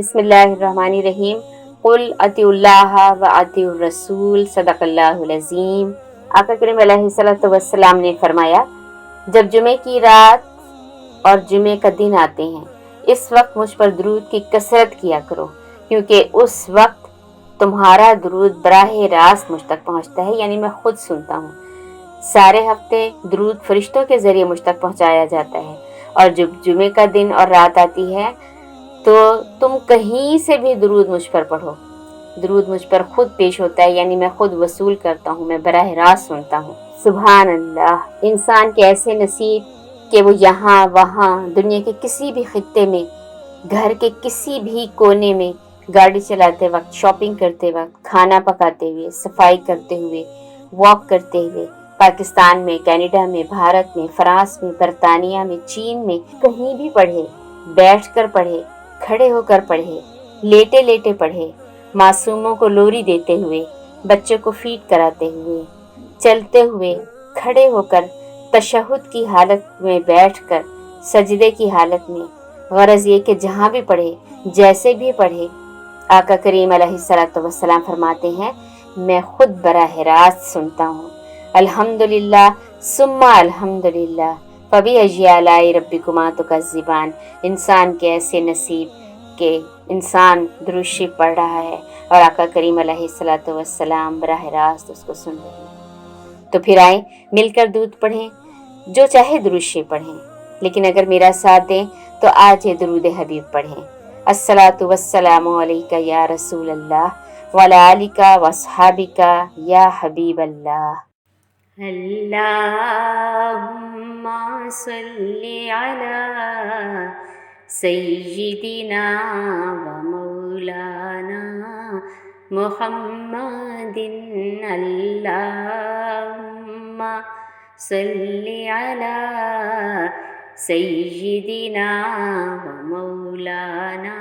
बिस्मिल्लाहिर्रहमानिर्रहीम। कुल अतिउल्लाह व अतिउर रसूल सदक़ल्लाहुल अज़ीम। आका करीम अलैहिस्सलातु वस्सलाम ने फरमाया, जब जुमे की रात और जुमे का दिन आते हैं, इस वक्त मुझ पर दुरूद की कसरत किया करो, क्योंकि उस वक्त तुम्हारा दुरूद बराह रास्त मुझ तक पहुँचता है, यानी मैं खुद सुनता हूँ। सारे हफ्ते दुरूद फरिश्तों के ज़रिए मुझ तक पहुँचाया जाता है, और जब जुमे का दिन और रात आती है तो तुम कहीं से भी दुरूद मुझ पर पढ़ो। दुरूद मुझ पर खुद पेश होता है, यानी मैं खुद वसूल करता हूँ, मैं बराह रास्त सुनता हूँ। सुभान अल्लाह। इंसान के ऐसे नसीब कि वो यहाँ वहाँ दुनिया के किसी भी खित्ते में, घर के किसी भी कोने में, गाड़ी चलाते वक्त, शॉपिंग करते वक्त, खाना पकाते हुए, सफाई करते हुए, वॉक करते हुए, पाकिस्तान में, कनाडा में, भारत में, फ्रांस में, बरतानिया में, चीन में, कहीं भी पढ़े, बैठकर पढ़े, खड़े होकर पढ़े, लेटे लेटे पढ़े, मासूमों को लोरी देते हुए, बच्चों को फीड कराते हुए, चलते हुए, खड़े होकर, तशहुद की हालत में बैठकर, सजदे की हालत में, गरज ये कि जहाँ भी पढ़े, जैसे भी पढ़े, आका करीम अलैहिस्सलातु वस्सलाम फरमाते हैं, मैं खुद बराह रास्त सुनता हूँ। अल्हम्दुलिल्लाह सुम्मा अल्हम्दुलिल्लाह फ़बिअय्यि आलाइ रब्बिकुमा तुकज़्ज़िबान। इंसान के ऐसे नसीब के इंसान दुरूद शरीफ पढ़ रहा है और आका करीम अलैहिस्सलातु वस्सलाम बराह रास्त उसको सुन रहे हैं। तो फिर आए मिलकर दुरूद पढ़ें, जो चाहे दुरूद शरीफ पढ़ें, लेकिन अगर मेरा साथ दें तो आज ये दुरूद हबीब पढ़ें। अस्सलातु वस्सलामु अलैका या रसूल अल्लाह व अला आलिका व अस्हाबिका या हबीब अल्लाह। अल्लाहुम्मा सल्लि अला सय्यिदिना व मौलाना मुहम्मदिन। अल्लाहुम्मा सल्लि अला सय्यिदिना व मौलाना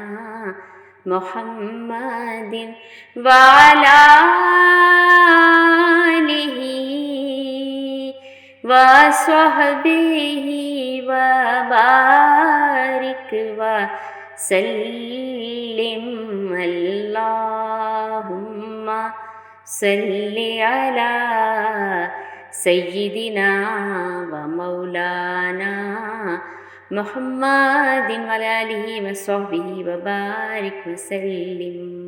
मुहम्मदिन व अला आलिहि व स्वहबिहि व बारिक व सल्लिम। अल्लाहुम्मा सल्लि अला सय्यिदिना व मौलाना मुहम्मदिन व अला आलिहि व स्वहबिहि व बारिक व सल्लिम।